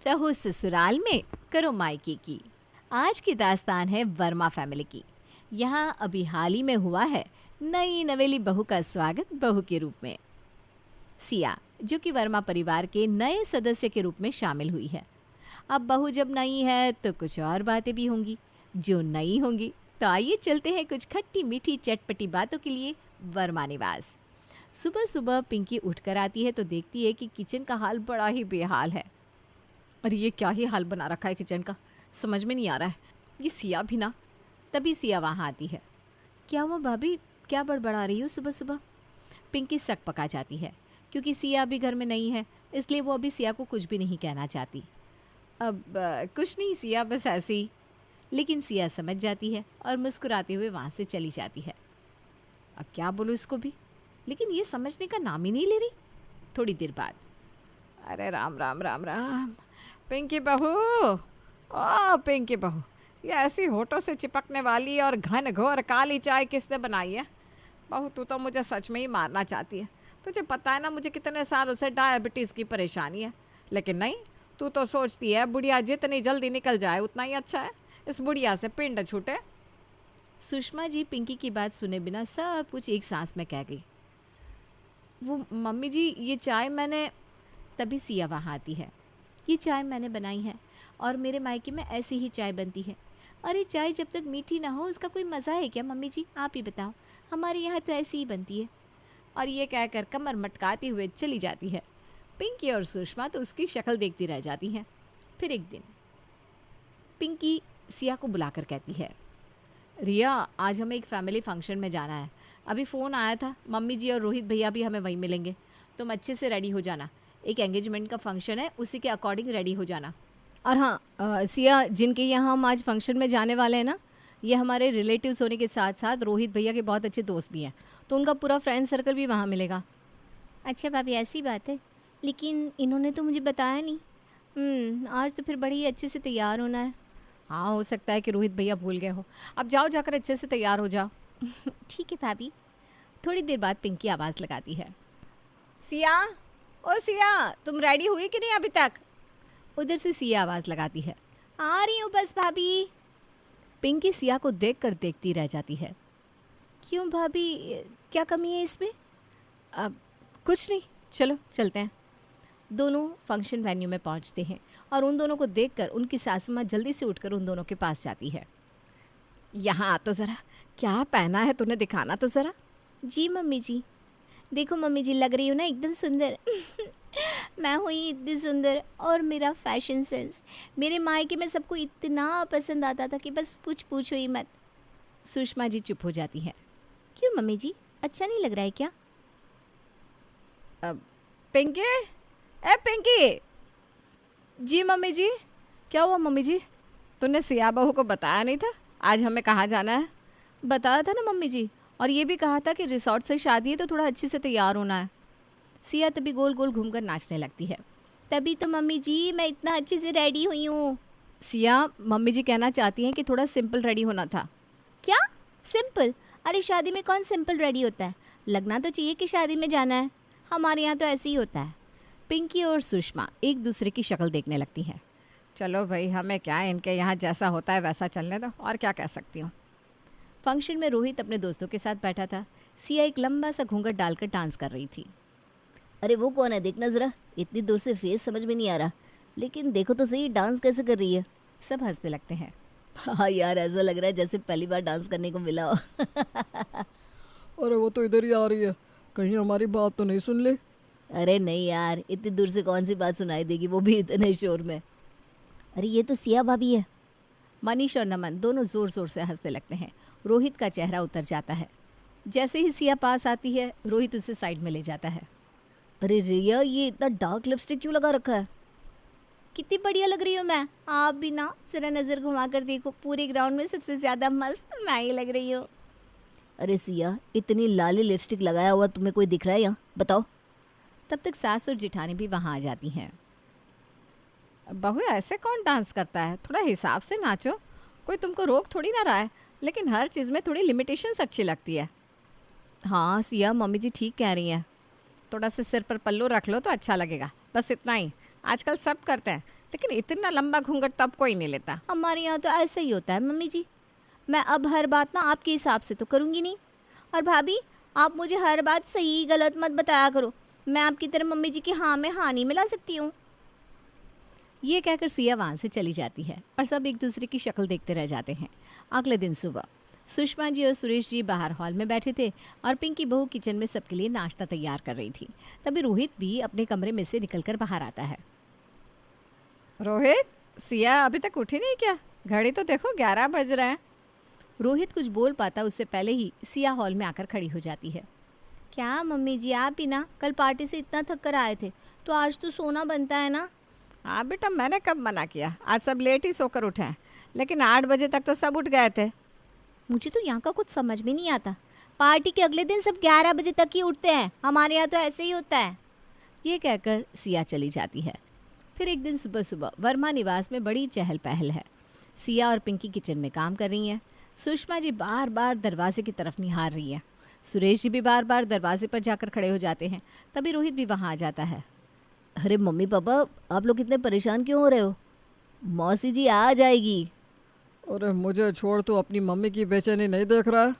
रहो ससुराल में, करो मायके की। आज की दास्तान है वर्मा फैमिली की। यहाँ अभी हाल ही में हुआ है नई नवेली बहू का स्वागत बहू के रूप में। सिया, जो कि वर्मा परिवार के नए सदस्य के रूप में शामिल हुई है। अब बहू जब नई है तो कुछ और बातें भी होंगी जो नई होंगी। तो आइए चलते हैं कुछ खट्टी मीठी चटपटी बातों के लिए वर्मा निवास। सुबह सुबह पिंकी उठकर आती है तो देखती है कि किचन का हाल बड़ा ही बेहाल है। अरे ये क्या ही हाल बना रखा है किचन का, समझ में नहीं आ रहा है। ये सिया भी ना। तभी सिया वहाँ आती है। क्या हुआ भाभी, क्या बड़बड़ा रही हो सुबह सुबह? पिंकी सक पका जाती है क्योंकि सिया अभी घर में नहीं है, इसलिए वो अभी सिया को कुछ भी नहीं कहना चाहती। अब कुछ नहीं सिया, बस ऐसे ही। लेकिन सिया समझ जाती है और मुस्कुराते हुए वहाँ से चली जाती है। अब क्या बोलूँ इसको भी, लेकिन ये समझने का नाम ही नहीं ले रही। थोड़ी देर बाद, अरे राम राम राम राम, पिंकी बहू, ओ पिंकी बहू, ये ऐसी होठों से चिपकने वाली और घन घोर काली चाय किसने बनाई है? बहू तू तो मुझे सच में ही मारना चाहती है। तुझे पता है ना मुझे कितने सालों से डायबिटीज़ की परेशानी है, लेकिन नहीं, तू तो सोचती है बुढ़िया जितनी जल्दी निकल जाए उतना ही अच्छा है, इस बुढ़िया से पिंड छूटे। सुषमा जी पिंकी की बात सुने बिना सब कुछ एक सांस में कह गई। वो मम्मी जी, ये चाय मैंने। तभी सिया वहाँ आती है। ये चाय मैंने बनाई है और मेरे मायके में ऐसी ही चाय बनती है। अरे चाय जब तक मीठी ना हो उसका कोई मज़ा है क्या मम्मी जी, आप ही बताओ। हमारे यहाँ तो ऐसी ही बनती है। और ये कहकर कमर मटकाते हुए चली जाती है। पिंकी और सुषमा तो उसकी शक्ल देखती रह जाती हैं। फिर एक दिन पिंकी सिया को बुलाकर कहती है, रिया, आज हमें एक फैमिली फंक्शन में जाना है। अभी फ़ोन आया था, मम्मी जी और रोहित भैया भी हमें वहीं मिलेंगे। तुम अच्छे से रेडी हो जाना, एक एंगेजमेंट का फंक्शन है, उसी के अकॉर्डिंग रेडी हो जाना। और हाँ सिया, जिनके यहाँ हम आज फंक्शन में जाने वाले हैं ना, ये हमारे रिलेटिव्स होने के साथ साथ रोहित भैया के बहुत अच्छे दोस्त भी हैं, तो उनका पूरा फ्रेंड सर्कल भी वहाँ मिलेगा। अच्छा भाभी, ऐसी बात है, लेकिन इन्होंने तो मुझे बताया नहीं। आज तो फिर बड़ी ही अच्छे से तैयार होना है। हाँ, हो सकता है कि रोहित भैया भूल गए हो। अब जाओ, जाकर अच्छे से तैयार हो जाओ। ठीक है भाभी। थोड़ी देर बाद पिंकी आवाज़ लगाती है, सिया, ओ सिया, तुम रेडी हुई कि नहीं अभी तक? उधर से सिया आवाज़ लगाती है, आ रही हूँ बस भाभी। पिंकी सिया को देखकर देखती रह जाती है। क्यों भाभी, क्या कमी है इसमें? अब कुछ नहीं, चलो चलते हैं। दोनों फंक्शन वेन्यू में पहुंचते हैं और उन दोनों को देखकर उनकी सासू माँ जल्दी से उठकर उन दोनों के पास जाती है। यहाँ आ तो ज़रा, क्या पहना है तूने, दिखाना तो ज़रा। जी मम्मी जी, देखो मम्मी जी, लग रही हो ना एकदम सुंदर। मैं हुई इतनी सुंदर, और मेरा फैशन सेंस मेरे मायके में सबको इतना पसंद आता था कि बस पूछो ही मत। सुषमा जी चुप हो जाती है। क्यों मम्मी जी, अच्छा नहीं लग रहा है क्या? पिंकी, ए पिंकी। जी मम्मी जी। क्या हुआ मम्मी जी? तूने सिया बहू को बताया नहीं था आज हमें कहाँ जाना है? बताया था ना मम्मी जी, और ये भी कहा था कि रिसोर्ट से शादी है तो थोड़ा अच्छे से तैयार होना है। सिया तभी गोल गोल घूमकर नाचने लगती है। तभी तो मम्मी जी मैं इतना अच्छे से रेडी हुई हूँ। सिया, मम्मी जी कहना चाहती हैं कि थोड़ा सिंपल रेडी होना था। क्या सिंपल? अरे शादी में कौन सिंपल रेडी होता है? लगना तो चाहिए कि शादी में जाना है। हमारे यहाँ तो ऐसे ही होता है। पिंकी और सुषमा एक दूसरे की शक्ल देखने लगती हैं। चलो भाई, हमें क्या है, इनके यहाँ जैसा होता है वैसा चलने दो, और क्या कह सकती हूँ। फंक्शन में रोहित अपने दोस्तों के साथ बैठा था। सिया एक लंबा सा घूंघट डालकर डांस कर रही थी। अरे वो कौन है, देखना ज़रा, इतनी दूर से फेस समझ में नहीं आ रहा, लेकिन देखो तो सही, डांस कैसे कर रही है। सब हंसने लगते हैं। हाँ यार, ऐसा लग रहा है जैसे पहली बार डांस करने को मिला हो। अरे वो तो इधर ही आ रही है, कहीं हमारी बात तो नहीं सुन ले। अरे नहीं यार, इतनी दूर से कौन सी बात सुनाई देगी, वो भी इतने शोर में। अरे ये तो सिया भाभी है। मनीष और नमन दोनों ज़ोर ज़ोर से हंसने लगते हैं। रोहित का चेहरा उतर जाता है। जैसे ही सिया पास आती है, रोहित उसे साइड में ले जाता है। अरे रिया, ये इतना डार्क लिपस्टिक क्यों लगा रखा है? कितनी बढ़िया लग रही हूँ मैं। आप भी ना ज़रा नज़र घुमा कर देखो, पूरे ग्राउंड में सबसे ज़्यादा मस्त मैं ही लग रही हूँ। अरे सिया, इतनी लाली लिपस्टिक लगाया हुआ तुम्हें कोई दिख रहा है यहाँ, बताओ। तब तक सास और जिठानी भी वहाँ आ जाती हैं। बहू, ऐसे कौन डांस करता है? थोड़ा हिसाब से नाचो, कोई तुमको रोक थोड़ी ना रहा है, लेकिन हर चीज़ में थोड़ी लिमिटेशंस अच्छी लगती है। हाँ सिया, मम्मी जी ठीक कह रही हैं। थोड़ा सा सिर पर पल्लू रख लो तो अच्छा लगेगा, बस इतना ही। आजकल सब करते हैं, लेकिन इतना लंबा घूंघट तो अब कोई नहीं लेता। हमारे यहाँ तो ऐसा ही होता है मम्मी जी। मैं अब हर बात ना आपके हिसाब से तो करूँगी नहीं। और भाभी, आप मुझे हर बात सही गलत मत बताया करो। मैं आपकी तरह मम्मी जी की हाँ में हाँ नहीं मिला सकती हूँ। ये कहकर सिया वहाँ से चली जाती है और सब एक दूसरे की शक्ल देखते रह जाते हैं। अगले दिन सुबह सुषमा जी और सुरेश जी बाहर हॉल में बैठे थे और पिंकी बहू किचन में सबके लिए नाश्ता तैयार कर रही थी। तभी रोहित भी अपने कमरे में से निकलकर बाहर आता है। रोहित, सिया अभी तक उठी नहीं क्या? घड़ी तो देखो 11 बज रहे हैं। रोहित कुछ बोल पाता उससे पहले ही सिया हॉल में आकर खड़ी हो जाती है। क्या मम्मी जी, आप भी ना कल पार्टी से इतना थक कर आए थे तो आज तो सोना बनता है ना। हाँ बेटा, मैंने कब मना किया? आज सब लेट ही सोकर उठे हैं, लेकिन 8 बजे तक तो सब उठ गए थे। मुझे तो यहाँ का कुछ समझ में नहीं आता। पार्टी के अगले दिन सब 11 बजे तक ही उठते हैं। हमारे यहाँ तो ऐसे ही होता है। ये कहकर सिया चली जाती है। फिर एक दिन सुबह सुबह वर्मा निवास में बड़ी चहल पहल है। सिया और पिंकी किचन में काम कर रही हैं। सुषमा जी बार बार दरवाजे की तरफ निहार रही है। सुरेश जी भी बार बार दरवाजे पर जाकर खड़े हो जाते हैं। तभी रोहित भी वहाँ आ जाता है। अरे मम्मी पापा, आप लोग इतने परेशान क्यों हो रहे हो? मौसी जी आ जाएगी। अरे मुझे छोड़, तो अपनी मम्मी की बेचैनी नहीं देख रहा है?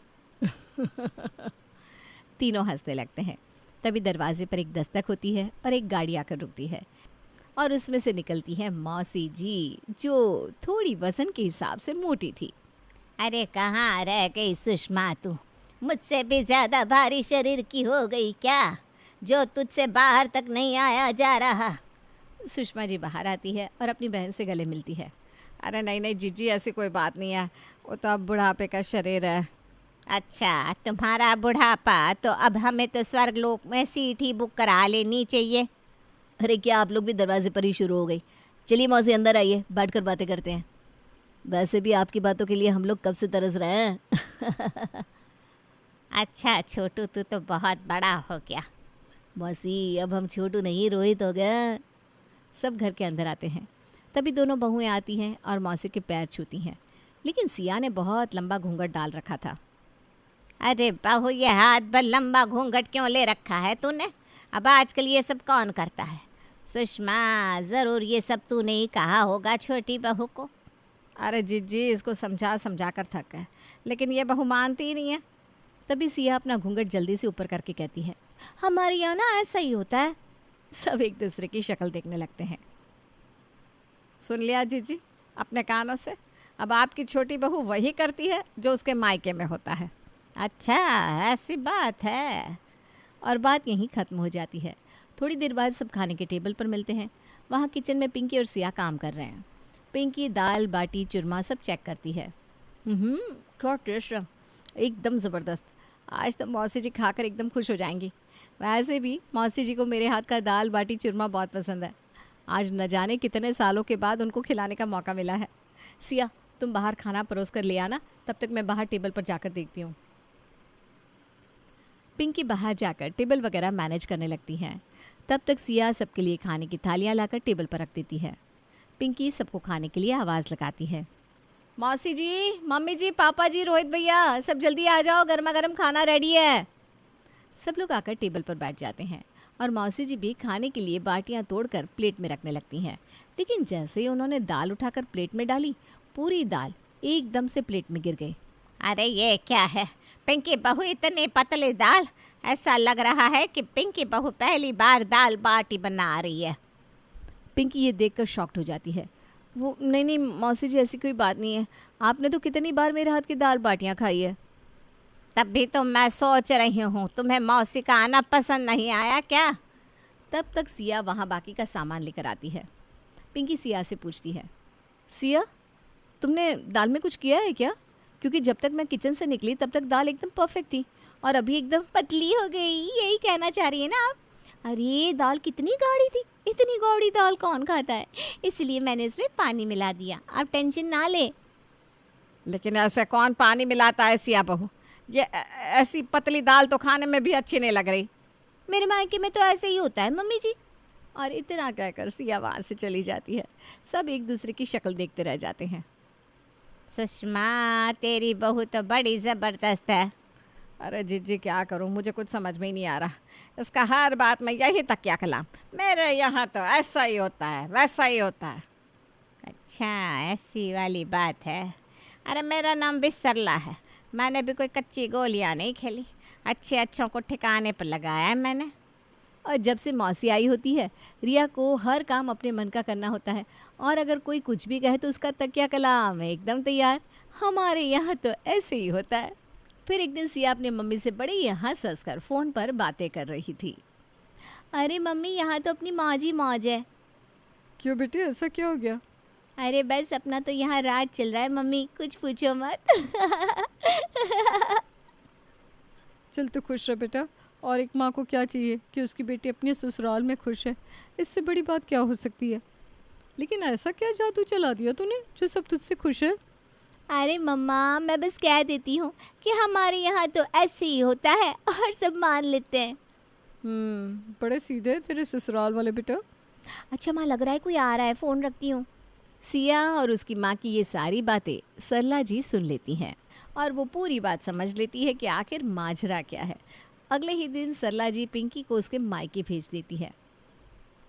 तीनों हंसने लगते हैं। तभी दरवाजे पर एक दस्तक होती है और एक गाड़ी आकर रुकती है और उसमें से निकलती है मौसी जी, जो थोड़ी वजन के हिसाब से मोटी थी। अरे कहाँ रह गई सुषमा तू? मुझसे भी ज़्यादा भारी शरीर की हो गई क्या, जो तुझसे बाहर तक नहीं आया जा रहा? सुषमा जी बाहर आती है और अपनी बहन से गले मिलती है। अरे नहीं नहीं जीजी, ऐसी कोई बात नहीं है, वो तो अब बुढ़ापे का शरीर है। अच्छा, तुम्हारा बुढ़ापा, तो अब हमें तो स्वर्गलोक में सीट ही बुक करा लेनी चाहिए। अरे क्या आप लोग भी दरवाजे पर ही शुरू हो गई? चलिए मौसी, अंदर आइए, बैठकर बातें करते हैं। वैसे भी आपकी बातों के लिए हम लोग कब से तरस रहे हैं। अच्छा छोटू, तू तो बहुत बड़ा हो गया। मौसी, अब हम छोटू नहीं रोहित हो गया। सब घर के अंदर आते हैं। तभी दोनों बहुएं आती हैं और मौसी के पैर छूती हैं, लेकिन सिया ने बहुत लंबा घूंघट डाल रखा था। अरे बहू, ये हाथ भर लंबा घूंघट क्यों ले रखा है तूने? अब आजकल ये सब कौन करता है? सुषमा, ज़रूर ये सब तूने ही कहा होगा छोटी बहू को। अरे जीजी, इसको समझा समझा कर थक गए, लेकिन ये बहू मानती ही नहीं है। तभी सिया अपना घूंघट जल्दी से ऊपर करके कहती है, हमारे यहाँ ना ऐसा ही होता है। सब एक दूसरे की शक्ल देखने लगते हैं। सुन लिया जीजी अपने कानों से, अब आपकी छोटी बहू वही करती है जो उसके मायके में होता है। अच्छा, ऐसी बात है। और बात यहीं ख़त्म हो जाती है। थोड़ी देर बाद सब खाने के टेबल पर मिलते हैं। वहाँ किचन में पिंकी और सिया काम कर रहे हैं। पिंकी दाल बाटी चूरमा सब चेक करती है। क्या टेस्ट है, एकदम ज़बरदस्त। आज तो मौसी जी खाकर एकदम खुश हो जाएंगी। वैसे भी मौसी जी को मेरे हाथ का दाल बाटी चूरमा बहुत पसंद है। आज न जाने कितने सालों के बाद उनको खिलाने का मौका मिला है। सिया, तुम बाहर खाना परोस कर ले आना, तब तक मैं बाहर टेबल पर जाकर देखती हूँ। पिंकी बाहर जाकर टेबल वगैरह मैनेज करने लगती है। तब तक सिया सबके लिए खाने की थालियाँ लाकर टेबल पर रख देती है। पिंकी सबको खाने के लिए आवाज़ लगाती है। मौसी जी, मम्मी जी, पापा जी, रोहित भैया, सब जल्दी आ जाओ, गर्मा गर्म खाना रेडी है। सब लोग आकर टेबल पर बैठ जाते हैं और मौसी जी भी खाने के लिए बाटियां तोड़कर प्लेट में रखने लगती हैं। लेकिन जैसे ही उन्होंने दाल उठाकर प्लेट में डाली, पूरी दाल एकदम से प्लेट में गिर गई। अरे ये क्या है पिंकी बहू, इतनी पतली दाल? ऐसा लग रहा है कि पिंकी बहू पहली बार दाल बाटी बना रही है। पिंकी ये देखकर शॉक्ड हो जाती है। वो नहीं नहीं मौसी जी, ऐसी कोई बात नहीं है, आपने तो कितनी बार मेरे हाथ की दाल बाटियाँ खाई है। तब भी तो मैं सोच रही हूँ, तुम्हें मौसी का आना पसंद नहीं आया क्या? तब तक सिया वहाँ बाकी का सामान लेकर आती है। पिंकी सिया से पूछती है, सिया, तुमने दाल में कुछ किया है क्या? क्योंकि जब तक मैं किचन से निकली तब तक दाल एकदम परफेक्ट थी और अभी एकदम पतली हो गई, यही कहना चाह रही है ना आप? अरे दाल कितनी गाढ़ी थी, इतनी गाढ़ी दाल कौन खाता है, इसलिए मैंने इसमें पानी मिला दिया। आप टेंशन ना ले। लेकिन ऐसे कौन पानी मिलाता है सिया बहू? ये ऐसी पतली दाल तो खाने में भी अच्छी नहीं लग रही। मेरे मायके में तो ऐसे ही होता है मम्मी जी। और इतना कहकर सिया वहाँ से चली जाती है। सब एक दूसरे की शक्ल देखते रह जाते हैं। सुषमा, तेरी बहू तो बड़ी ज़बरदस्त है। अरे जीजी, क्या करूँ, मुझे कुछ समझ में ही नहीं आ रहा। इसका हर बात में यही तकिया कलाम, मेरे यहाँ तो ऐसा ही होता है, वैसा ही होता है। अच्छा, ऐसी वाली बात है। अरे मेरा नाम भी सरला है। मैंने भी कोई कच्ची गोलियां नहीं खेली। अच्छे अच्छों को ठिकाने पर लगाया है मैंने। और जब से मौसी आई होती है, रिया को हर काम अपने मन का करना होता है, और अगर कोई कुछ भी कहे तो उसका तकिया कलाम एकदम तैयार। हमारे यहाँ तो ऐसे ही होता है। फिर एक दिन सिया अपनी मम्मी से बड़ी हंस हंस कर फ़ोन पर बातें कर रही थी। अरे मम्मी, यहाँ तो अपनी मौज ही मौज है। क्यों बेटे, ऐसा क्या हो गया? अरे बस अपना तो यहाँ राज चल रहा है मम्मी, कुछ पूछो मत। चल तो खुश रह बेटा। और एक माँ को क्या चाहिए कि उसकी बेटी अपने ससुराल में खुश है। इससे बड़ी बात क्या हो सकती है। लेकिन ऐसा क्या जादू चला दिया तूने जो सब तुझसे खुश है? अरे मम्मा, मैं बस कह देती हूँ कि हमारे यहाँ तो ऐसे ही होता है और सब मान लेते हैं। बड़े सीधे हैं तेरे ससुराल वाले बेटा। अच्छा माँ, लग रहा है कोई आ रहा है, फ़ोन रखती हूँ। सिया और उसकी माँ की ये सारी बातें सरला जी सुन लेती हैं और वो पूरी बात समझ लेती है कि आखिर माजरा क्या है। अगले ही दिन सरला जी पिंकी को उसके मायके भेज देती है।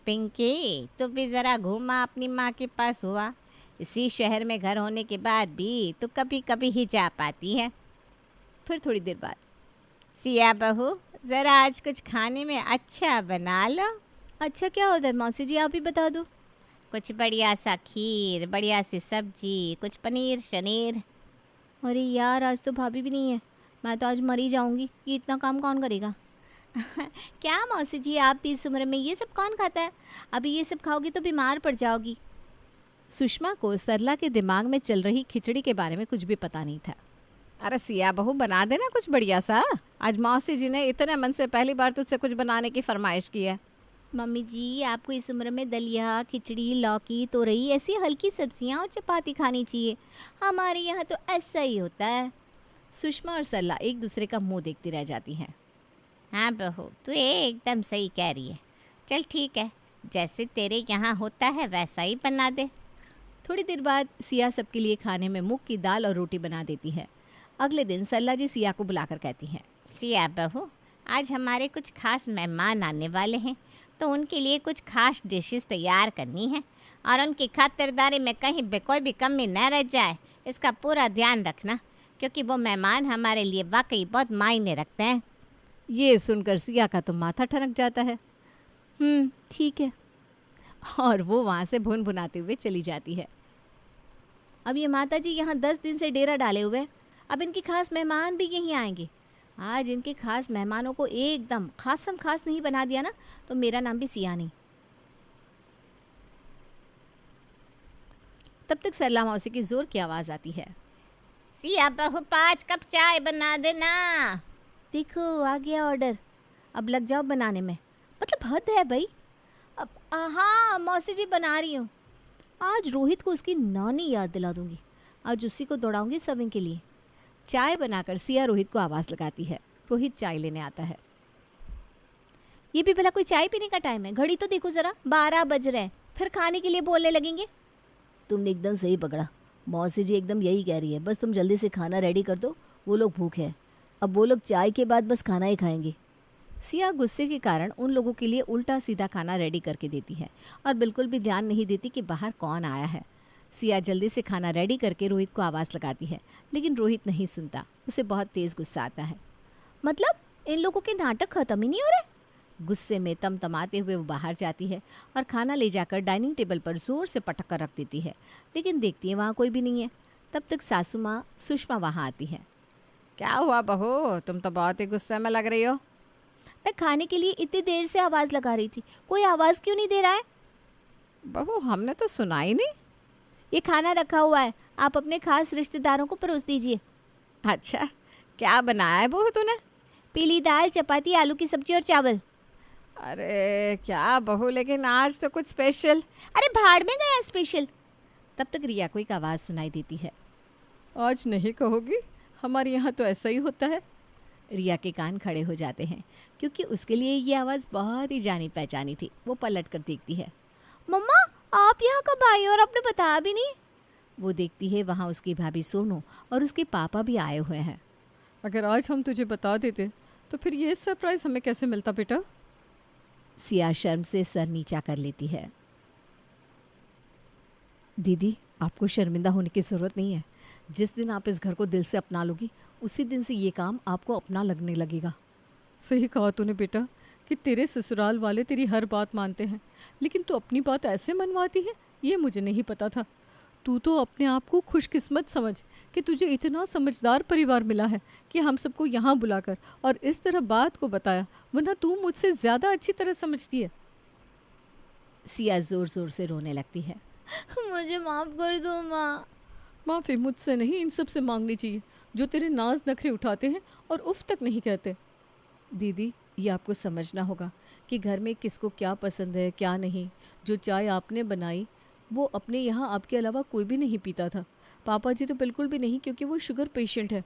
पिंकी, तू भी ज़रा घूमा अपनी माँ के पास हुआ। इसी शहर में घर होने के बाद भी तू कभी कभी ही जा पाती है। फिर थोड़ी देर बाद, सिया बहू, ज़रा आज कुछ खाने में अच्छा बना लो। अच्छा क्या होता है मौसी जी, आप ही बता दो। कुछ बढ़िया सा खीर, बढ़िया सी सब्जी, कुछ पनीर शनीर। अरे यार, आज तो भाभी भी नहीं है। मैं तो आज मर ही जाऊंगी। ये इतना काम कौन करेगा। क्या मौसी जी, आप भी इस उम्र में ये सब कौन खाता है? अभी ये सब खाओगी तो बीमार पड़ जाओगी। सुषमा को सरला के दिमाग में चल रही खिचड़ी के बारे में कुछ भी पता नहीं था। अरे सिया बहू, बना देना कुछ बढ़िया सा। आज मौसी जी ने इतने मन से पहली बार तुझसे कुछ बनाने की फरमाइश की है। मम्मी जी, आपको इस उम्र में दलिया, खिचड़ी, लौकी, तोरई ऐसी हल्की सब्जियां और चपाती खानी चाहिए। हमारे यहाँ तो ऐसा ही होता है। सुषमा और सरला एक दूसरे का मुंह देखती रह जाती हैं। हाँ बहू, तू एकदम सही कह रही है। चल ठीक है, जैसे तेरे यहाँ होता है वैसा ही बना दे। थोड़ी देर बाद सिया सबके लिए खाने में मूंग की दाल और रोटी बना देती है। अगले दिन सरला जी सिया को बुलाकर कहती हैं, सिया बहू, आज हमारे कुछ खास मेहमान आने वाले हैं, तो उनके लिए कुछ खास डिशेस तैयार करनी है और उनकी खातिरदारी में कहीं भी कोई भी कमी न रह जाए, इसका पूरा ध्यान रखना, क्योंकि वो मेहमान हमारे लिए वाकई बहुत मायने रखते हैं। ये सुनकर सिया का तो माथा ठनक जाता है। ठीक है। और वो वहाँ से भुन भुनाते हुए चली जाती है। अब ये माता जी यहाँ 10 दिन से डेरा डाले हुए हैं। अब इनके खास मेहमान भी यहीं आएंगे। आज इनके खास मेहमानों को एकदम खासम खास नहीं बना दिया ना, तो मेरा नाम भी सिया नहीं। तब तक सरला मौसी की जोर की आवाज़ आती है, सिया बहू, 5 कप चाय बना देना। देखो आ गया ऑर्डर। अब लग जाओ बनाने में। मतलब हद है भाई। अब हाँ मौसी जी, बना रही हूँ। आज रोहित को उसकी नानी याद दिला दूंगी। आज उसी को दौड़ाऊंगी सर्विंग के लिए। चाय बनाकर सिया रोहित को आवाज़ लगाती है। रोहित चाय लेने आता है। ये भी भला कोई चाय पीने का टाइम है? घड़ी तो देखो ज़रा, 12 बज रहे हैं। फिर खाने के लिए बोलने लगेंगे। तुमने एकदम सही पकड़ा। मौसी जी एकदम यही कह रही है। बस तुम जल्दी से खाना रेडी कर दो, वो लोग भूखे हैं। अब वो लोग चाय के बाद बस खाना ही खाएंगे। सिया गुस्से के कारण उन लोगों के लिए उल्टा सीधा खाना रेडी करके देती है और बिल्कुल भी ध्यान नहीं देती कि बाहर कौन आया है। सिया जल्दी से खाना रेडी करके रोहित को आवाज़ लगाती है, लेकिन रोहित नहीं सुनता। उसे बहुत तेज़ गुस्सा आता है। मतलब इन लोगों के नाटक ख़त्म ही नहीं हो रहे। गुस्से में तमतमाते हुए वो बाहर जाती है और खाना ले जाकर डाइनिंग टेबल पर ज़ोर से पटक कर रख देती है, लेकिन देखती है वहाँ कोई भी नहीं है। तब तक सासू माँ सुषमा वहाँ आती है। क्या हुआ बहू, तुम तो बहुत ही गुस्से में लग रही हो। मैं खाने के लिए इतनी देर से आवाज़ लगा रही थी, कोई आवाज़ क्यों नहीं दे रहा है? बहू, हमने तो सुना ही नहीं। ये खाना रखा हुआ है, आप अपने खास रिश्तेदारों को परोस दीजिए। अच्छा, क्या बनाया है बहू तूने? पीली दाल, चपाती, आलू की सब्जी और चावल। अरे क्या बहू, लेकिन आज तो कुछ स्पेशल। अरे भाड़ में गया स्पेशल। तब तक रिया को एक आवाज़ सुनाई देती है। आज नहीं कहोगी, हमारे यहाँ तो ऐसा ही होता है। रिया के कान खड़े हो जाते हैं, क्योंकि उसके लिए ये आवाज़ बहुत ही जानी पहचानी थी। वो पलट कर देखती है। मम्मा, आप यहाँ कब आई और आपने बताया भी नहीं? वो देखती है वहाँ उसकी भाभी सोनू और उसके पापा भी आए हुए हैं। अगर आज हम तुझे बता देते तो फिर ये सरप्राइज़ हमें कैसे मिलता बेटा? सिया शर्म से सर नीचा कर लेती है। दीदी, आपको शर्मिंदा होने की ज़रूरत नहीं है। जिस दिन आप इस घर को दिल से अपना लोगी, उसी दिन से ये काम आपको अपना लगने लगेगा। सही कहा तूने बेटा कि तेरे ससुराल वाले तेरी हर बात मानते हैं, लेकिन तू अपनी बात ऐसे मनवाती है, ये मुझे नहीं पता था। तू तो अपने आप को खुशकिस्मत समझ कि तुझे इतना समझदार परिवार मिला है कि हम सबको यहाँ बुलाकर और इस तरह बात को बताया, वरना तू मुझसे ज़्यादा अच्छी तरह समझती है। सिया ज़ोर ज़ोर से रोने लगती है। मुझे माफ़ कर दो माँ। माफ़ी मुझसे नहीं, इन सब से मांगनी चाहिए जो तेरे नाज नखरे उठाते हैं और उफ तक नहीं कहते। दीदी, ये आपको समझना होगा कि घर में किसको क्या पसंद है क्या नहीं। जो चाय आपने बनाई वो अपने यहाँ आपके अलावा कोई भी नहीं पीता था। पापा जी तो बिल्कुल भी नहीं, क्योंकि वो शुगर पेशेंट है।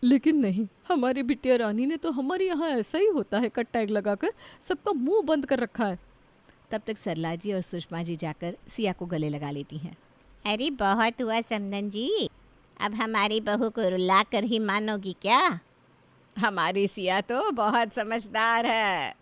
लेकिन नहीं, हमारी बिटिया रानी ने तो हमारे यहाँ ऐसा ही होता है, कट टैग लगाकर सबका मुंह बंद कर रखा है। तब तक सरला जी और सुषमा जी जाकर सिया को गले लगा लेती हैं। अरे बहुत हुआ समधन जी, अब हमारी बहू को रुला कर ही मानोगी क्या? हमारी सिया तो बहुत समझदार है।